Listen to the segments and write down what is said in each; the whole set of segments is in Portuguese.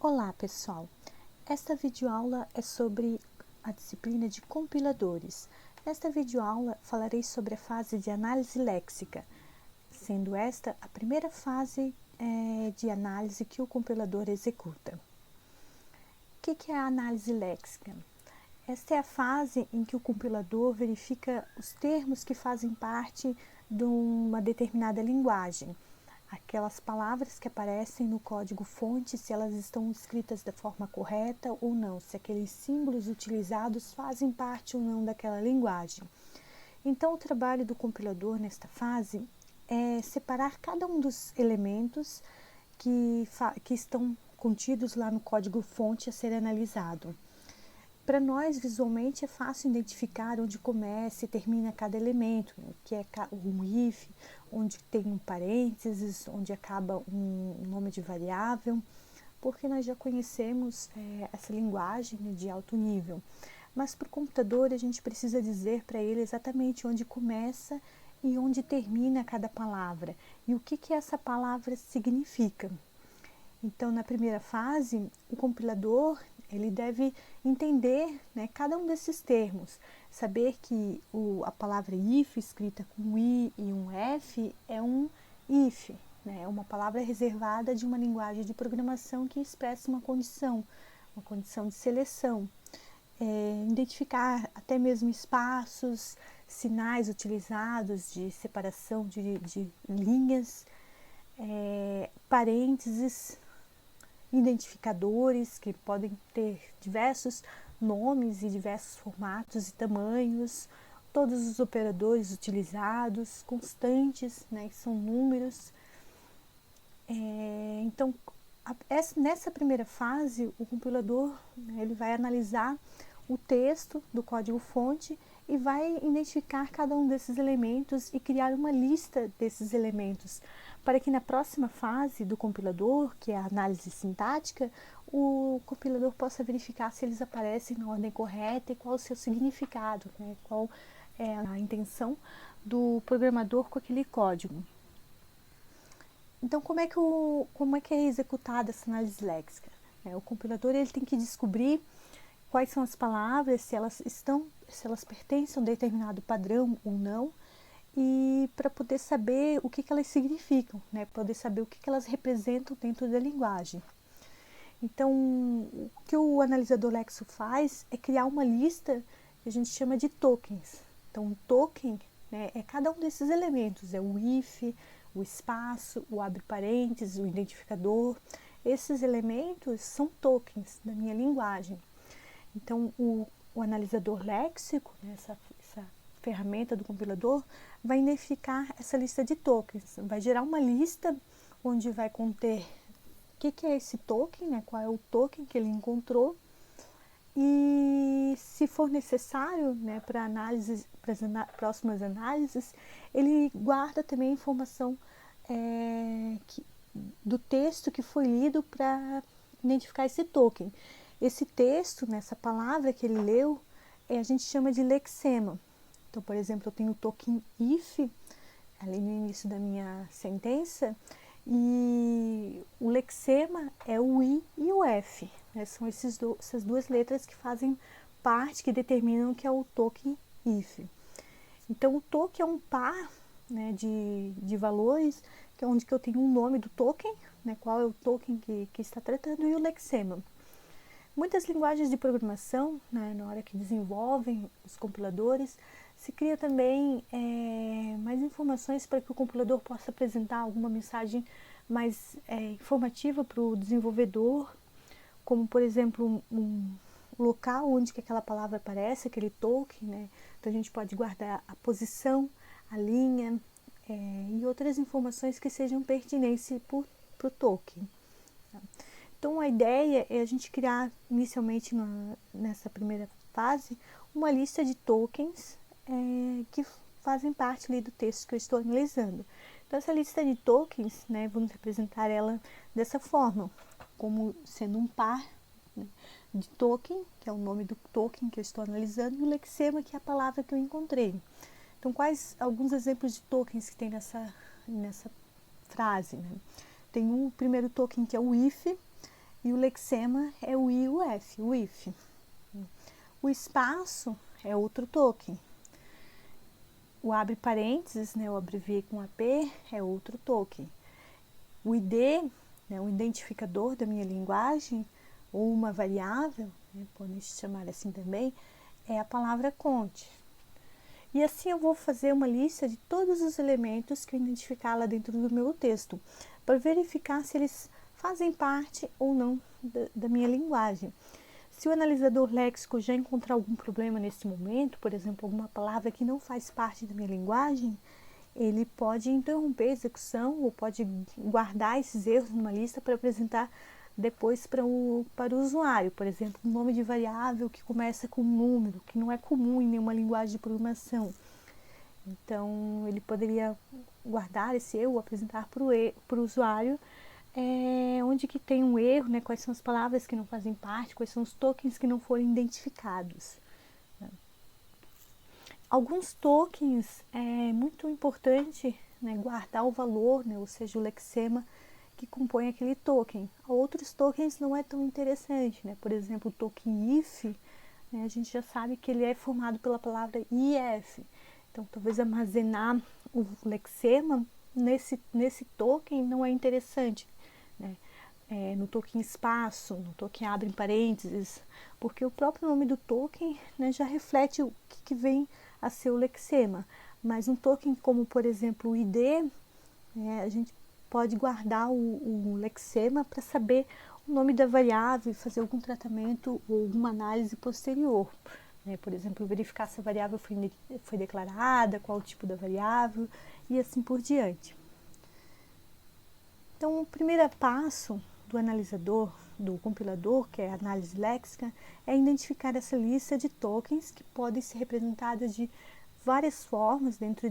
Olá pessoal, esta videoaula é sobre a disciplina de compiladores. Nesta videoaula falarei sobre a fase de análise léxica, sendo esta a primeira fase de análise que o compilador executa. O que é a análise léxica? Esta é a fase em que o compilador verifica os termos que fazem parte de uma determinada linguagem. Aquelas palavras que aparecem no código-fonte, se elas estão escritas da forma correta ou não, se aqueles símbolos utilizados fazem parte ou não daquela linguagem. Então, o trabalho do compilador nesta fase é separar cada um dos elementos que estão contidos lá no código-fonte a ser analisado. Para nós, visualmente, é fácil identificar onde começa e termina cada elemento, que é um if, onde tem um parênteses, onde acaba um nome de variável, porque nós já conhecemos essa linguagem de alto nível. Mas para o computador, a gente precisa dizer para ele exatamente onde começa e onde termina cada palavra, e o que essa palavra significa. Então, na primeira fase, o compilador ele deve entender cada um desses termos, saber que a palavra if, escrita com um i e um f, é um if, é uma palavra reservada de uma linguagem de programação que expressa uma condição de seleção. Identificar até mesmo espaços, sinais utilizados de separação de linhas, parênteses, identificadores que podem ter diversos nomes e diversos formatos e tamanhos, todos os operadores utilizados, constantes, que são números. Então, nessa primeira fase, o compilador ele vai analisar o texto do código-fonte e vai identificar cada um desses elementos e criar uma lista desses elementos, para que na próxima fase do compilador, que é a análise sintática, o compilador possa verificar se eles aparecem na ordem correta e qual o seu significado, qual é a intenção do programador com aquele código. Então, como é que é executada essa análise léxica? O compilador ele tem que descobrir quais são as palavras, se elas pertencem a um determinado padrão ou não, e para poder saber o que elas significam, poder saber o que elas representam dentro da linguagem. Então, o que o analisador léxico faz é criar uma lista que a gente chama de tokens. Então, um token é cada um desses elementos, é o if, o espaço, o abre parênteses, o identificador. Esses elementos são tokens da minha linguagem. Então, o analisador léxico, essa ferramenta do compilador, vai identificar essa lista de tokens, vai gerar uma lista onde vai conter o que é esse token, qual é o token que ele encontrou, e se for necessário, para análise, para as próximas análises, ele guarda também a informação do texto que foi lido para identificar esse token. Esse texto, essa palavra que ele leu, a gente chama de lexema. Então, por exemplo, eu tenho o token if ali no início da minha sentença, e o lexema é o i e o f, são essas duas letras que fazem parte, que determinam que é o token if. Então, o token é um par de valores, que é onde que eu tenho o nome do token, qual é o token que está tratando, e o lexema. Muitas linguagens de programação, na hora que desenvolvem os compiladores, se cria também mais informações para que o compilador possa apresentar alguma mensagem mais informativa para o desenvolvedor, como, por exemplo, um local onde que aquela palavra aparece, aquele token, Então, a gente pode guardar a posição, a linha e outras informações que sejam pertinentes para o token. Então, a ideia é a gente criar, inicialmente, nessa primeira fase, uma lista de tokens que fazem parte ali do texto que eu estou analisando. Então, essa lista de tokens, vamos representar ela dessa forma, como sendo um par de token, que é o nome do token que eu estou analisando, e o lexema, que é a palavra que eu encontrei. Então, quais alguns exemplos de tokens que tem nessa frase? Tem o primeiro token, que é o if. E o lexema é o I e o F, o if. O espaço é outro token. O abre parênteses, né, eu abreviei com AP, é outro token. O ID, né, o identificador da minha linguagem, ou uma variável, né, podem chamar assim também, é a palavra conte. E assim eu vou fazer uma lista de todos os elementos que eu identificar lá dentro do meu texto, para verificar se eles fazem parte ou não da minha linguagem. Se o analisador léxico já encontrar algum problema nesse momento, por exemplo, alguma palavra que não faz parte da minha linguagem, ele pode interromper a execução ou pode guardar esses erros numa lista para apresentar depois para o usuário. Por exemplo, um nome de variável que começa com um número, que não é comum em nenhuma linguagem de programação. Então, ele poderia guardar esse erro, apresentar para o usuário onde que tem um erro, né, quais são as palavras que não fazem parte, quais são os tokens que não foram identificados. Alguns tokens é muito importante, né, guardar o valor, né, ou seja, o lexema que compõe aquele token. Outros tokens não é tão interessante, né? Por exemplo, o token if, né, a gente já sabe que ele é formado pela palavra if. Então, talvez armazenar o lexema nesse token não é interessante, né? No token espaço, no token abre parênteses, porque o próprio nome do token, né, já reflete o que vem a ser o lexema. Mas um token como, por exemplo, o ID, né, a gente pode guardar o lexema para saber o nome da variável e fazer algum tratamento ou alguma análise posterior. Né? Por exemplo, verificar se a variável foi declarada, qual o tipo da variável e assim por diante. Então, o primeiro passo do analisador, do compilador, que é a análise léxica, é identificar essa lista de tokens que podem ser representadas de várias formas dentro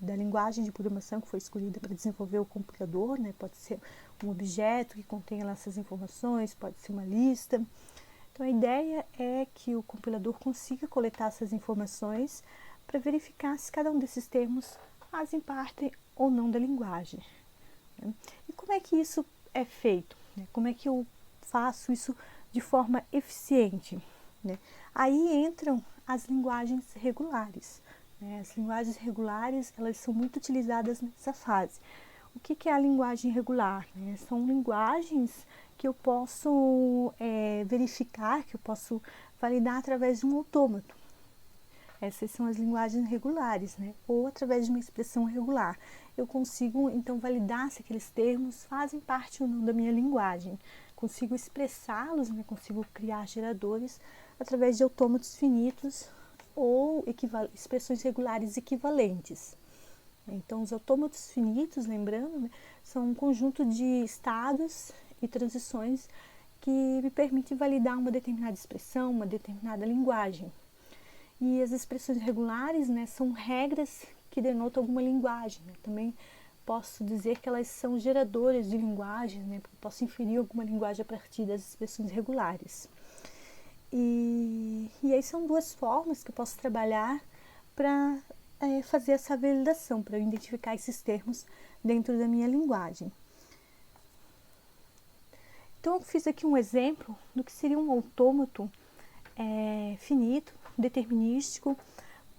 da linguagem de programação que foi escolhida para desenvolver o compilador, né? Pode ser um objeto que contenha essas informações, pode ser uma lista. Então, a ideia é que o compilador consiga coletar essas informações para verificar se cada um desses termos fazem parte ou não da linguagem. E como é que isso é feito? Como é que eu faço isso de forma eficiente? Aí entram as linguagens regulares. As linguagens regulares, elas são muito utilizadas nessa fase. O que é a linguagem regular? São linguagens que eu posso verificar, que eu posso validar através de um autômato. Essas são as linguagens regulares, ou através de uma expressão regular. Eu consigo, então, validar se aqueles termos fazem parte ou não da minha linguagem. Consigo expressá-los, consigo criar geradores através de autômatos finitos ou expressões regulares equivalentes. Então, os autômatos finitos, lembrando, são um conjunto de estados e transições que me permitem validar uma determinada expressão, uma determinada linguagem. E as expressões regulares, são regras que denotam alguma linguagem. Também posso dizer que elas são geradoras de linguagem, porque posso inferir alguma linguagem a partir das expressões regulares. E aí são duas formas que eu posso trabalhar para fazer essa validação, para eu identificar esses termos dentro da minha linguagem. Então, eu fiz aqui um exemplo do que seria um autômato finito, determinístico,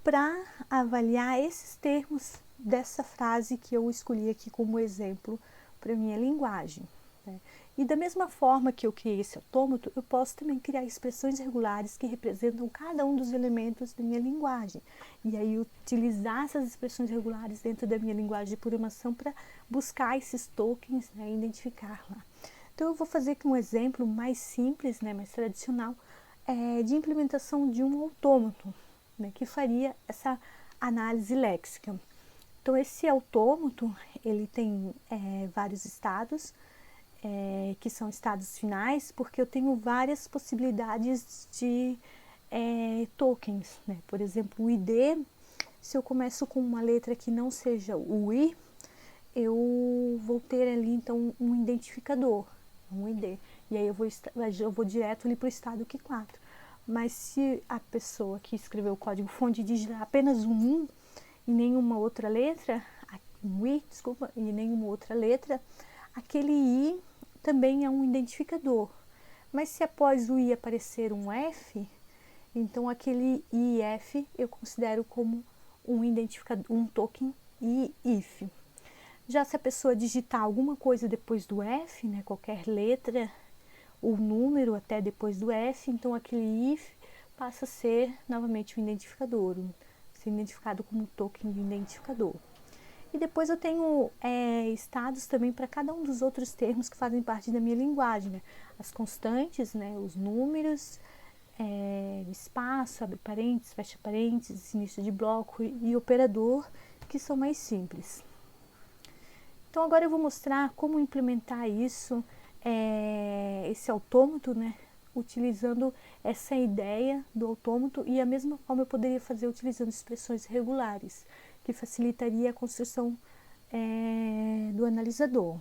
para avaliar esses termos dessa frase que eu escolhi aqui como exemplo para minha linguagem. E da mesma forma que eu criei esse autômato, eu posso também criar expressões regulares que representam cada um dos elementos da minha linguagem. E aí utilizar essas expressões regulares dentro da minha linguagem de programação para buscar esses tokens e identificar lá. Então eu vou fazer aqui um exemplo mais simples, mais tradicional, de implementação de um autômato, que faria essa análise léxica. Então, esse autômato, ele tem vários estados, que são estados finais, porque eu tenho várias possibilidades de tokens. Por exemplo, o ID, se eu começo com uma letra que não seja o I, eu vou ter ali, então, um identificador, um ID. E aí eu vou direto ali para o estado Q4. Mas se a pessoa que escreveu o código fonte digitar apenas um I e nenhuma outra letra, e nenhuma outra letra, aquele I também é um identificador. Mas se após o I aparecer um F, então aquele IF eu considero como um identificador, um token IF. Já se a pessoa digitar alguma coisa depois do F, né, qualquer letra ou número até depois do F, então aquele IF passa a ser novamente um identificador, ser identificado como token de identificador. E depois eu tenho estados também para cada um dos outros termos que fazem parte da minha linguagem, né? As constantes, né? Os números, espaço, abre parênteses, fecha parênteses, início de bloco e operador, que são mais simples. Então agora eu vou mostrar como implementar isso, esse autômato, né? Utilizando essa ideia do autômato, e a mesma forma eu poderia fazer utilizando expressões regulares, que facilitaria a construção do analisador.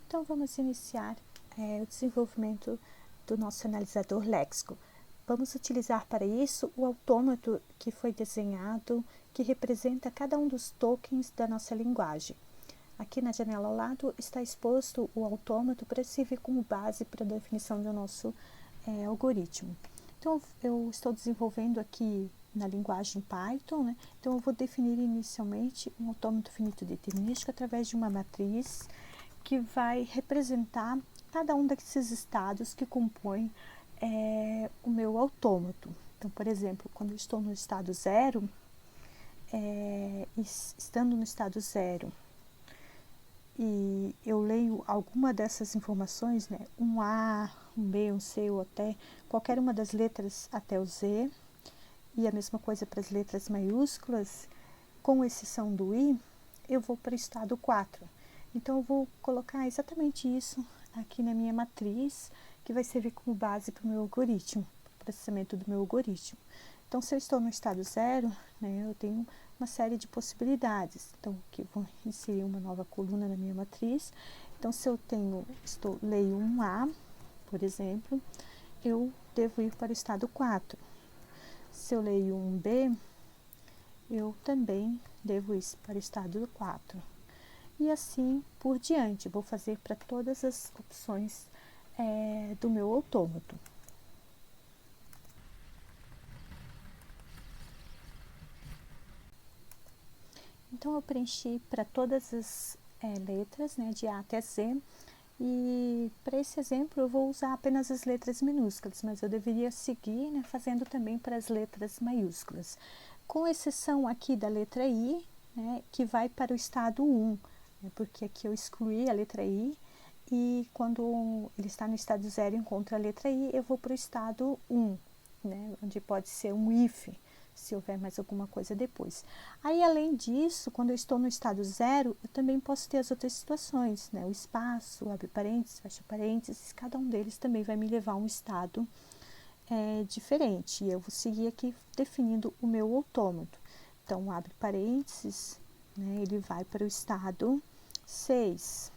Então vamos iniciar o desenvolvimento do nosso analisador léxico. Vamos utilizar para isso o autômato que foi desenhado, que representa cada um dos tokens da nossa linguagem. Aqui na janela ao lado está exposto o autômato para servir como base para a definição do nosso algoritmo. Então, eu estou desenvolvendo aqui na linguagem Python, né? Então eu vou definir inicialmente um autômato finito determinístico através de uma matriz que vai representar cada um desses estados que compõem o meu autômato. Então, por exemplo, quando eu estou no estado 0, estando no estado 0, e eu leio alguma dessas informações, né, um A, um B, um C ou até qualquer uma das letras até o Z, e a mesma coisa para as letras maiúsculas, com exceção do I, eu vou para o estado 4. Então, eu vou colocar exatamente isso aqui na minha matriz, que vai servir como base para o meu algoritmo, para o processamento do meu algoritmo. Então, se eu estou no estado 0, né, eu tenho uma série de possibilidades. Então, aqui eu vou inserir uma nova coluna na minha matriz. Então, se eu leio um A, por exemplo, eu devo ir para o estado 4. Se eu leio um B, eu também devo ir para o estado 4. E assim por diante, vou fazer para todas as opções do meu autômato. Então, eu preenchi para todas as letras, né, de A até Z, e para esse exemplo eu vou usar apenas as letras minúsculas, mas eu deveria seguir, né, fazendo também para as letras maiúsculas, com exceção aqui da letra I, né, que vai para o estado 1, né, porque aqui eu excluí a letra I, e quando ele está no estado 0 e encontra a letra I, eu vou para o estado 1, né, onde pode ser um if, se houver mais alguma coisa depois. Aí, além disso, quando eu estou no estado 0, eu também posso ter as outras situações, né? O espaço, abre parênteses, fecha parênteses, cada um deles também vai me levar a um estado diferente. E eu vou seguir aqui definindo o meu autômato. Então, abre parênteses, né? Ele vai para o estado 6.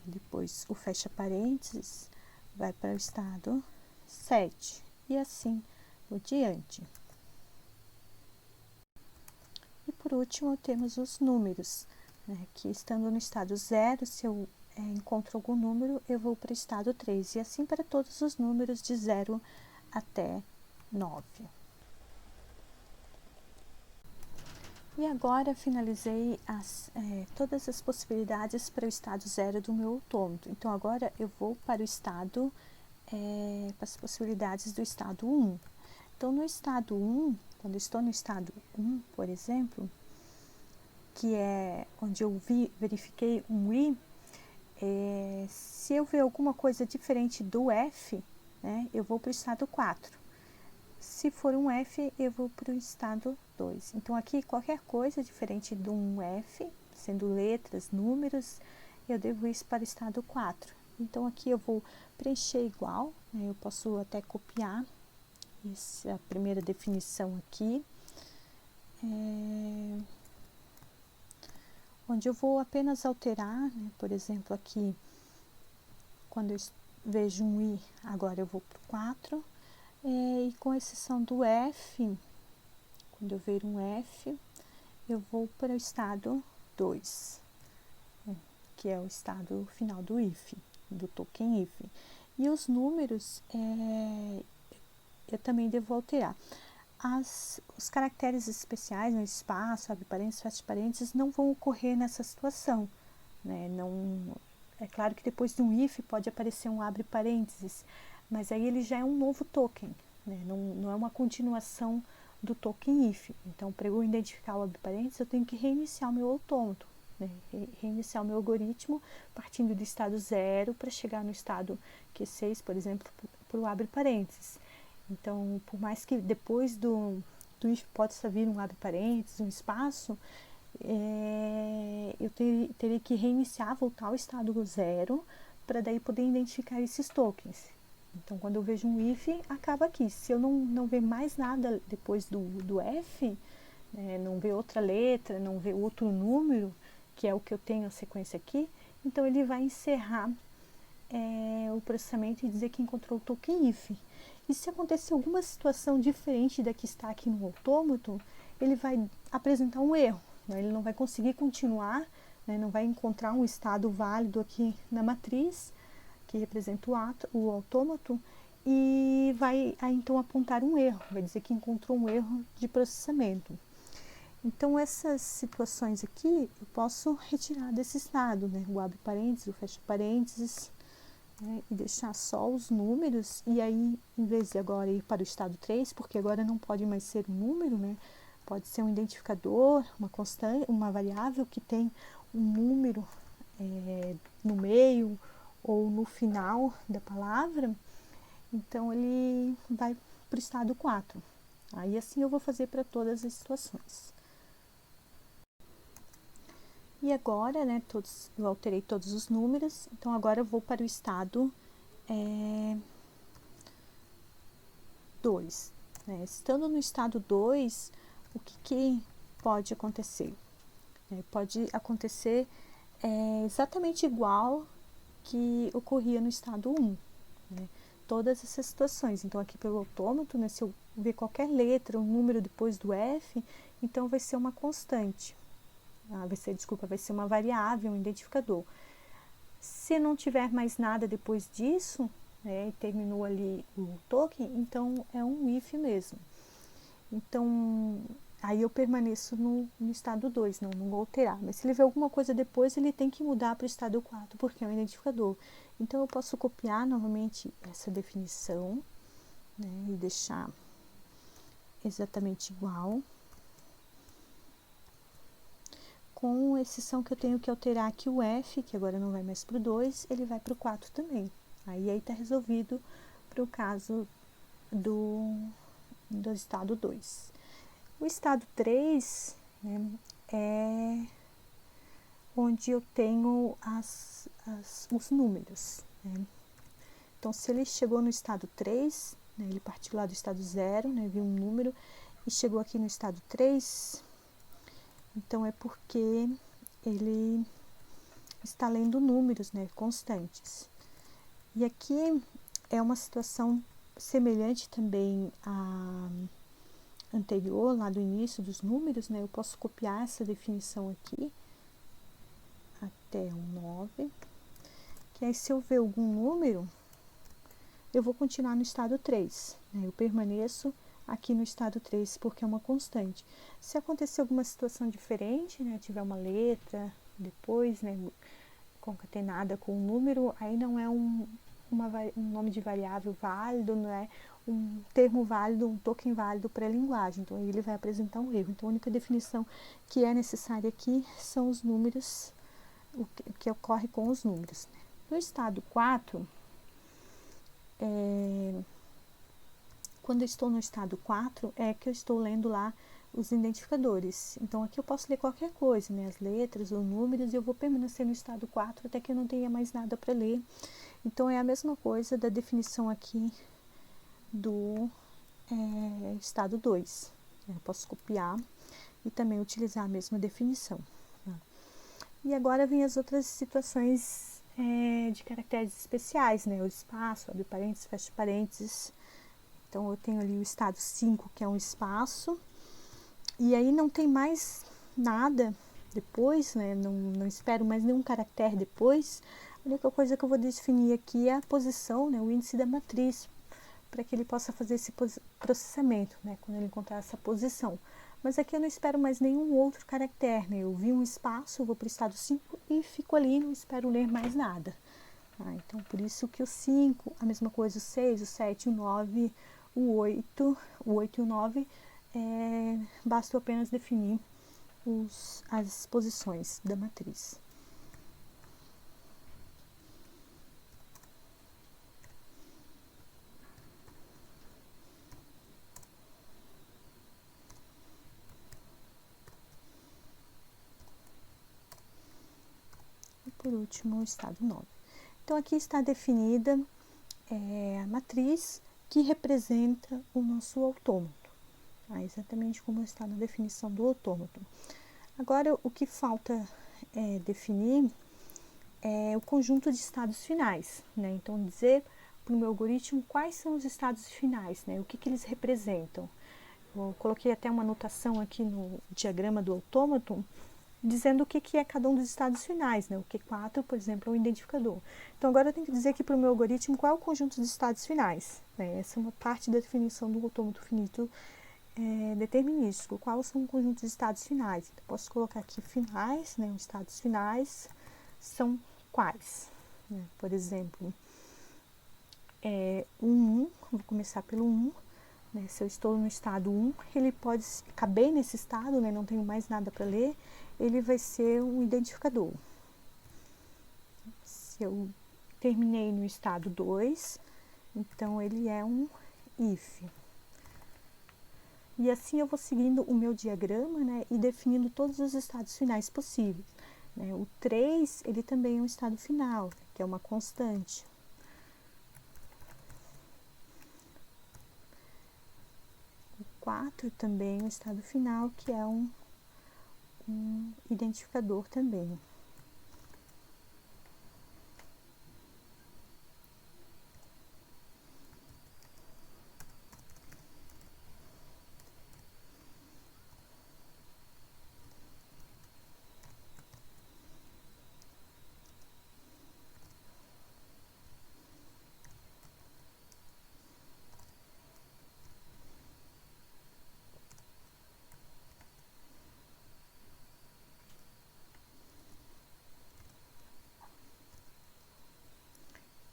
Depois, o fecha parênteses vai para o estado 7. E assim por diante. E por último, temos os números, né, que estando no estado 0, se eu encontro algum número, eu vou para o estado 3, e assim para todos os números de 0 até 9. E agora finalizei todas as possibilidades para o estado 0 do meu autômato. Então, agora eu vou para o estado, para as possibilidades do estado 1. Então, no estado 1, quando eu estou no estado 1, por exemplo, que é onde eu verifiquei um I, se eu ver alguma coisa diferente do F, né, eu vou para o estado 4. Se for um F, eu vou para o estado 2. Então, aqui, qualquer coisa diferente de um F, sendo letras, números, eu devo ir para o estado 4. Então, aqui eu vou preencher igual, né, eu posso até copiar a primeira definição aqui, onde eu vou apenas alterar, né, por exemplo, aqui, quando eu vejo um I, agora eu vou para o 4, e com exceção do F, quando eu ver um F, eu vou para o estado 2, que é o estado final do if, do token if. E os números, eu também devo alterar. Os caracteres especiais, no espaço, abre parênteses, fecha parênteses, não vão ocorrer nessa situação, né? Não, é claro que depois de um if pode aparecer um abre parênteses, mas aí ele já é um novo token, né? Não é uma continuação do token if. Então, para eu identificar o abre parênteses, eu tenho que reiniciar o meu autômato, né? Reiniciar o meu algoritmo partindo do estado 0 para chegar no estado Q6, por exemplo, para o abre parênteses. Então, por mais que depois do if possa vir um abre parênteses, um espaço, eu teria que reiniciar, voltar ao estado 0, para daí poder identificar esses tokens. Então, quando eu vejo um if, acaba aqui. Se eu não ver mais nada depois do F, não ver outra letra, não ver outro número, que é o que eu tenho a sequência aqui, então ele vai encerrar o processamento e dizer que encontrou o token if. E se acontecer alguma situação diferente da que está aqui no autômato, ele vai apresentar um erro, né? Ele não vai conseguir continuar, né? Não vai encontrar um estado válido aqui na matriz, que representa o autômato, e vai então apontar um erro, vai dizer que encontrou um erro de processamento. Então, essas situações aqui, eu posso retirar desse estado, né? O abre parênteses, o fecha parênteses, né? E deixar só os números, e aí, em vez de agora ir para o estado 3, porque agora não pode mais ser um número, né? Pode ser um identificador, uma constante, uma variável que tem um número no meio ou no final da palavra, então ele vai para o estado 4. Aí assim eu vou fazer para todas as situações. E agora, né, eu alterei todos os números, então agora eu vou para o estado 2. Né? Estando no estado 2, o que pode acontecer? Pode acontecer exatamente igual que ocorria no estado 1. Né? Todas essas situações. Então, aqui pelo autômato, né, se eu ver qualquer letra, um número depois do F, então vai ser uma constante. Vai ser uma variável, um identificador. Se não tiver mais nada depois disso, né, e terminou ali o token, então é um if mesmo. Então, aí eu permaneço no estado 2, não vou alterar. Mas se ele ver alguma coisa depois, ele tem que mudar para o estado 4, porque é um identificador. Então, eu posso copiar novamente essa definição, né, e deixar exatamente igual. Com exceção que eu tenho que alterar aqui o F, que agora não vai mais para o 2, ele vai para o 4 também. Aí está resolvido para o caso do estado 2. O estado 3, né, é onde eu tenho os números. Né? Então, se ele chegou no estado 3, né, ele partiu lá do estado 0, né, viu um número, e chegou aqui no estado 3, então é porque ele está lendo números, né, constantes. E aqui é uma situação semelhante também à anterior, lá do início dos números, né? Eu posso copiar essa definição aqui até o 9, que aí se eu ver algum número, eu vou continuar no estado 3, né? Eu permaneço aqui no estado 3 porque é uma constante. Se acontecer alguma situação diferente, né, tiver uma letra depois, né, concatenada com um número, aí não é um nome de variável válido, não é um termo válido, um token válido para a linguagem, então ele vai apresentar um erro. Então a única definição que é necessária aqui são os números, o que ocorre com os números. No estado 4, quando eu estou no estado 4, é que eu estou lendo lá os identificadores. Então, aqui eu posso ler qualquer coisa, né? As letras ou números, e eu vou permanecer no estado 4 até que eu não tenha mais nada para ler. Então, é a mesma coisa da definição aqui do estado 2. Eu posso copiar e também utilizar a mesma definição. Né? E agora vem as outras situações de caracteres especiais, né? O espaço, abre parênteses, fecha parênteses. Então, eu tenho ali o estado 5, que é um espaço, e aí não tem mais nada depois, né? Não espero mais nenhum caractere depois. A única coisa que eu vou definir aqui é a posição, né? O índice da matriz, para que ele possa fazer esse processamento, né? Quando ele encontrar essa posição. Mas aqui eu não espero mais nenhum outro caractere, né? Eu vi um espaço, eu vou para o estado 5 e fico ali, não espero ler mais nada. Então, por isso que o 5, a mesma coisa o 6, o 7, o 9, o 8 e o 9, basta apenas definir as posições da matriz. E por último, o estado 9. Então, aqui está definida a matriz que representa o nosso autômato, exatamente como está na definição do autômato. Agora, o que falta definir é o conjunto de estados finais, né? Então, dizer para o meu algoritmo quais são os estados finais, né? O que eles representam. Eu coloquei até uma anotação aqui no diagrama do autômato, dizendo o que é cada um dos estados finais, né? O Q4, por exemplo, é o identificador. Então, agora eu tenho que dizer aqui para o meu algoritmo qual é o conjunto de estados finais, né? Essa é uma parte da definição do autômato finito determinístico. Quais são o conjunto de estados finais? Então, posso colocar aqui finais, né? Os estados finais são quais? Né? Por exemplo, o 1, vou começar pelo 1. Né? Se eu estou no estado 1, ele pode caber nesse estado, né? Não tenho mais nada para ler, ele vai ser um identificador. Se eu terminei no estado 2, então ele é um if. E assim eu vou seguindo o meu diagrama, né, e definindo todos os estados finais possíveis. Né? O 3, ele também é um estado final, que é uma constante. O 4 também é um estado final, que é um identificador também.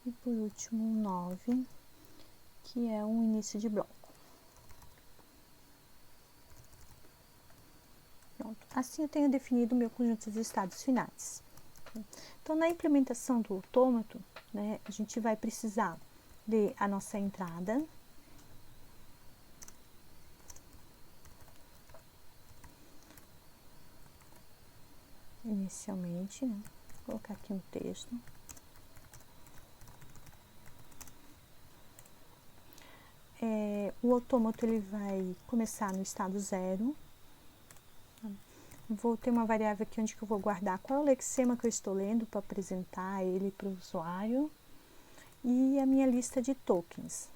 E por último, o 9, que é um início de bloco. Pronto. Assim eu tenho definido o meu conjunto de estados finais. Então, na implementação do autômato, né, a gente vai precisar de a nossa entrada, inicialmente, né, vou colocar aqui um texto. O autômato ele vai começar no estado 0. Vou ter uma variável aqui onde que eu vou guardar qual é o lexema que eu estou lendo para apresentar ele para o usuário. E a minha lista de tokens,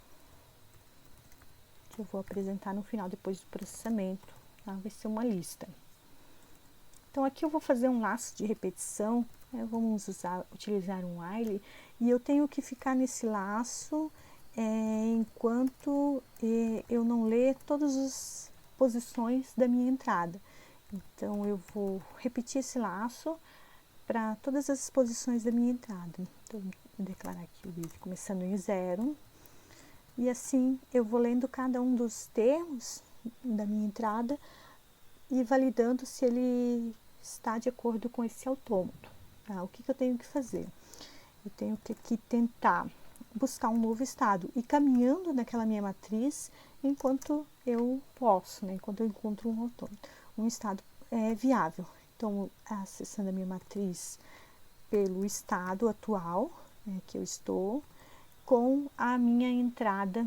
que eu vou apresentar no final, depois do processamento, tá? Vai ser uma lista. Então, aqui eu vou fazer um laço de repetição, né? Vamos utilizar um while, e eu tenho que ficar nesse laço enquanto eu não ler todas as posições da minha entrada. Então, eu vou repetir esse laço para todas as posições da minha entrada. Então, vou declarar aqui o if começando em 0. E assim, eu vou lendo cada um dos termos da minha entrada e validando se ele está de acordo com esse autômato. Tá? O que eu tenho que fazer? Eu tenho que tentar buscar um novo estado e caminhando naquela minha matriz enquanto eu posso, né? Enquanto eu encontro um autômato, um estado viável. Então, acessando a minha matriz pelo estado atual, né, que eu estou, com a minha entrada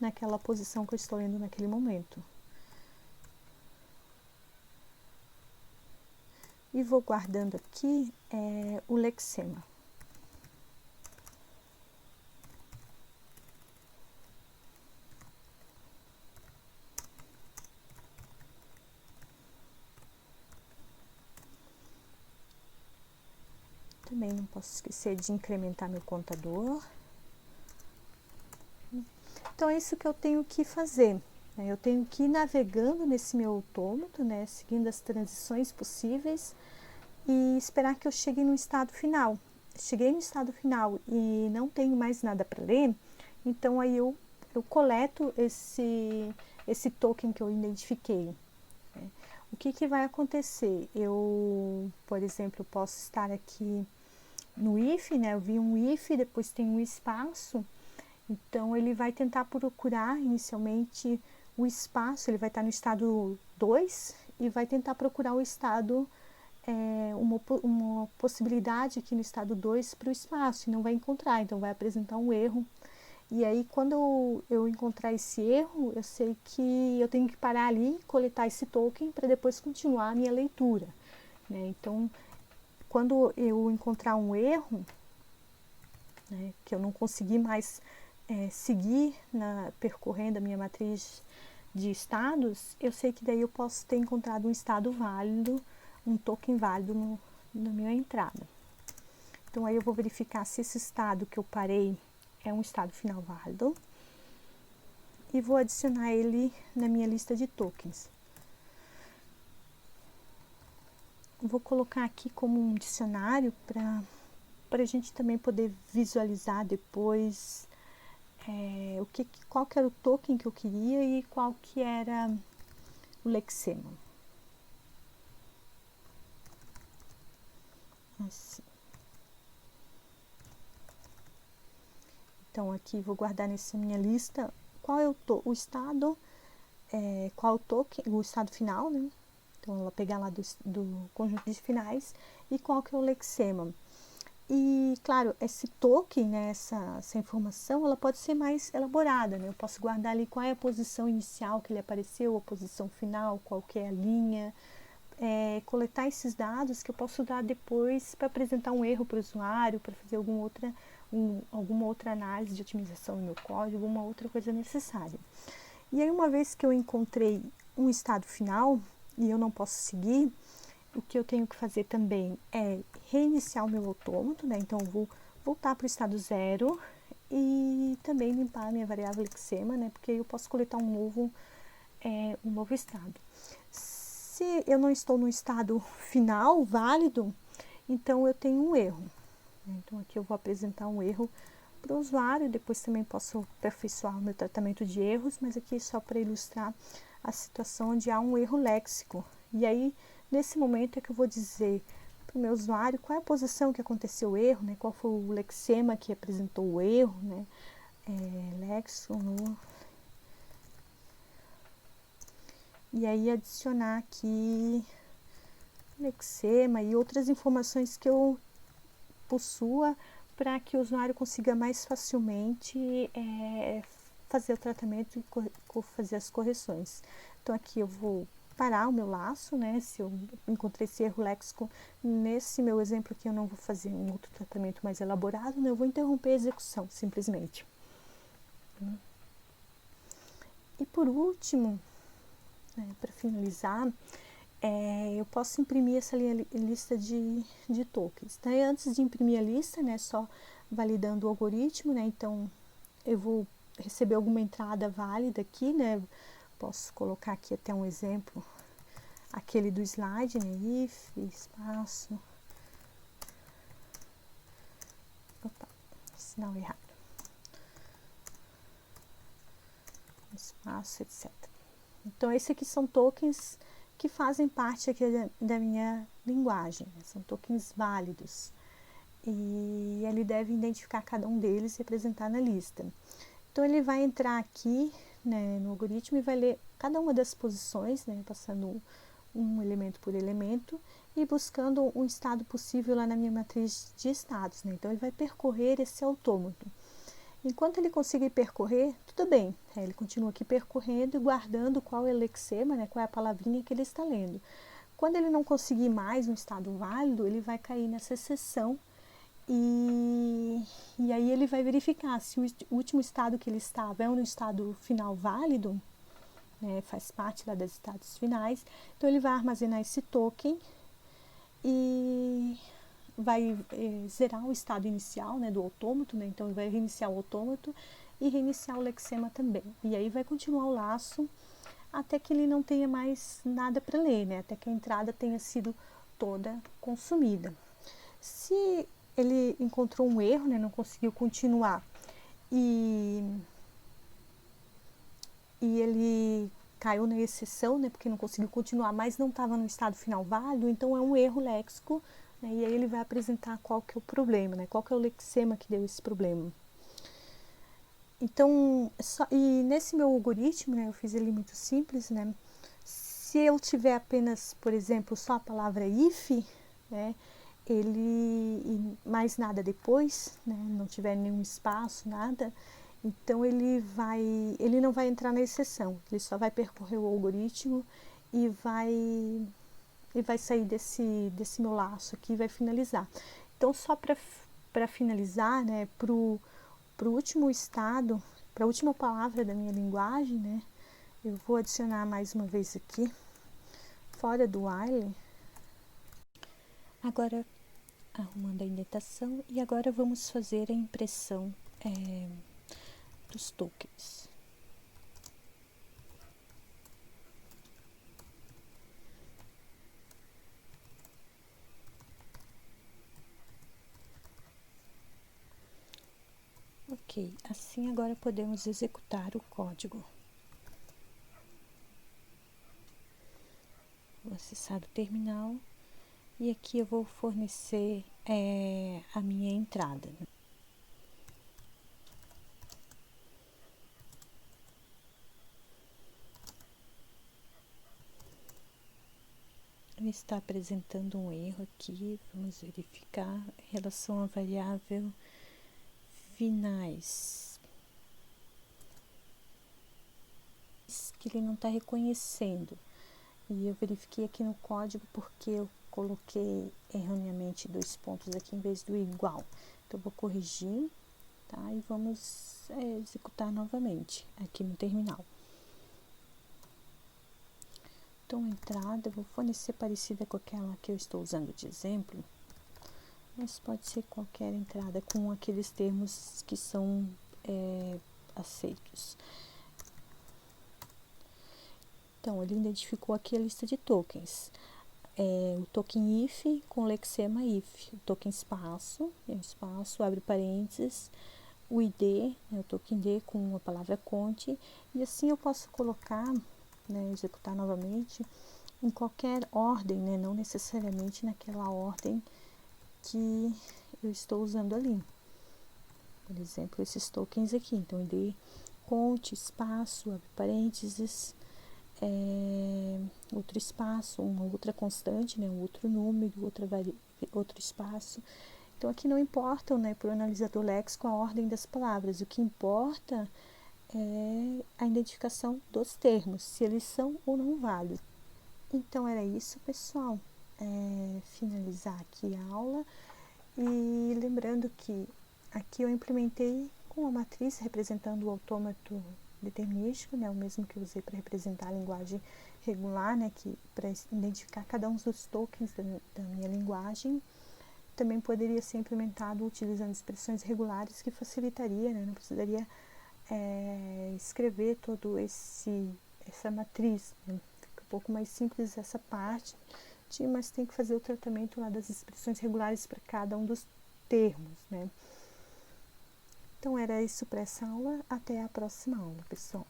naquela posição que eu estou lendo naquele momento. E vou guardando aqui o lexema. também não posso esquecer de incrementar meu contador. Então, é isso que eu tenho que fazer, né? Eu tenho que ir navegando nesse meu autômato, né? Seguindo as transições possíveis e esperar que eu chegue no estado final. Cheguei no estado final e não tenho mais nada para ler, então aí eu coleto esse token que eu identifiquei, né? O que vai acontecer? Eu, por exemplo, posso estar aqui no if, né? Eu vi um if, depois tem um espaço, então ele vai tentar procurar inicialmente o espaço, ele vai estar no estado 2 e vai tentar procurar o estado, uma possibilidade aqui no estado 2 para o espaço, e não vai encontrar, então vai apresentar um erro. E aí, quando eu encontrar esse erro, eu sei que eu tenho que parar ali, coletar esse token para depois continuar a minha leitura, né? Então, quando eu encontrar um erro, né, que eu não consegui mais seguir percorrendo a minha matriz de estados, eu sei que daí eu posso ter encontrado um estado válido, um token válido na minha entrada. Então, aí eu vou verificar se esse estado que eu parei é um estado final válido e vou adicionar ele na minha lista de tokens. Vou colocar aqui como um dicionário para a gente também poder visualizar depois qual que era o token que eu queria e qual que era o lexema. Assim. Então, aqui vou guardar nessa minha lista qual é o estado, qual o token, o estado final, né? Então, ela pegar lá do conjunto de finais e qual que é o lexema. E, claro, esse token, né, essa informação, ela pode ser mais elaborada, né? Eu posso guardar ali qual é a posição inicial que ele apareceu, a posição final, qual que é a linha, coletar esses dados que eu posso dar depois para apresentar um erro para o usuário, para fazer alguma outra análise de otimização no meu código, alguma outra coisa necessária. E aí, uma vez que eu encontrei um estado final e eu não posso seguir, o que eu tenho que fazer também é reiniciar o meu autômato, né? Então, eu vou voltar para o estado 0 e também limpar a minha variável lexema, né? Porque aí eu posso coletar um novo estado. Se eu não estou no estado final válido, então eu tenho um erro. Então, aqui eu vou apresentar um erro para o usuário, depois também posso aperfeiçoar o meu tratamento de erros, mas aqui é só para ilustrar a situação onde há um erro léxico. E aí, nesse momento é que eu vou dizer para o meu usuário qual é a posição que aconteceu o erro, né? Qual foi o lexema que apresentou o erro, né? Lexo, no... E aí adicionar aqui lexema e outras informações que eu possua para que o usuário consiga mais facilmente fazer o tratamento e fazer as correções. Então, aqui eu vou parar o meu laço, né? Se eu encontrei esse erro léxico, nesse meu exemplo aqui eu não vou fazer um outro tratamento mais elaborado, né? Eu vou interromper a execução, simplesmente. E por último, para finalizar, eu posso imprimir essa lista de tokens. Então, antes de imprimir a lista, né, só validando o algoritmo, né, então eu vou receber alguma entrada válida aqui, né, posso colocar aqui até um exemplo, aquele do slide, né, if, espaço, opa, sinal errado, espaço, etc. Então, esses aqui são tokens que fazem parte aqui da minha linguagem, né? São tokens válidos. E ele deve identificar cada um deles e apresentar na lista. Então, ele vai entrar aqui, né, no algoritmo e vai ler cada uma das posições, né, passando um elemento por elemento e buscando um estado possível lá na minha matriz de estados, né? Então, ele vai percorrer esse autômato. Enquanto ele conseguir percorrer, tudo bem, ele continua aqui percorrendo e guardando qual é o lexema, né, qual é a palavrinha que ele está lendo. Quando ele não conseguir mais um estado válido, ele vai cair nessa seção e aí ele vai verificar se o último estado que ele estava é um estado final válido, né, faz parte lá dos estados finais, então ele vai armazenar esse token e vai zerar o estado inicial, né, do autômato, né, então ele vai reiniciar o autômato e reiniciar o lexema também. E aí vai continuar o laço até que ele não tenha mais nada para ler, né, até que a entrada tenha sido toda consumida. Se ele encontrou um erro, né, não conseguiu continuar e ele caiu na exceção, né, porque não conseguiu continuar, mas não estava no estado final válido, então é um erro léxico, né, e aí ele vai apresentar qual que é o problema, né, qual que é o lexema que deu esse problema. Então, e nesse meu algoritmo, né, eu fiz ele muito simples, né, se eu tiver apenas, por exemplo, só a palavra if, né, ele mais nada depois, né, não tiver nenhum espaço, nada, então ele não vai entrar na exceção, ele só vai percorrer o algoritmo e vai sair desse meu laço aqui e vai finalizar. Então, só para finalizar, né, para o último estado, para a última palavra da minha linguagem, né, eu vou adicionar mais uma vez aqui, fora do while. Agora, arrumando a indentação, e agora vamos fazer a impressão dos tokens. Ok, assim agora podemos executar o código. Vou acessar o terminal e aqui eu vou fornecer a minha entrada. Ele está apresentando um erro aqui, vamos verificar em relação à variável finais, que ele não está reconhecendo. E eu verifiquei aqui no código porque eu coloquei erroneamente 2 pontos aqui em vez do igual. Então, eu vou corrigir, tá? E vamos executar novamente aqui no terminal. Então, a entrada eu vou fornecer parecida com aquela que eu estou usando de exemplo, mas pode ser qualquer entrada com aqueles termos que são aceitos. Então, ele identificou aqui a lista de tokens. O token if com lexema if, o token espaço, abre parênteses, o id, o token d com a palavra conte, e assim eu posso colocar, né, executar novamente, em qualquer ordem, né, não necessariamente naquela ordem que eu estou usando ali. Por exemplo, esses tokens aqui, então id, conte, espaço, abre parênteses, outro espaço, uma outra constante, né, um outro número, outro espaço. Então, aqui não importa, né, para o analisador léxico a ordem das palavras, o que importa é a identificação dos termos, se eles são ou não válidos. Então, era isso, pessoal. Finalizar aqui a aula e lembrando que aqui eu implementei com a matriz representando o autômato determinístico, né, o mesmo que eu usei para representar a linguagem regular, né, que para identificar cada um dos tokens da minha linguagem. Também poderia ser implementado utilizando expressões regulares, que facilitaria, né, não precisaria escrever todo essa matriz, né, fica um pouco mais simples essa parte, mas tem que fazer o tratamento lá das expressões regulares para cada um dos termos, né. Então, era isso para essa aula. Até a próxima aula, pessoal.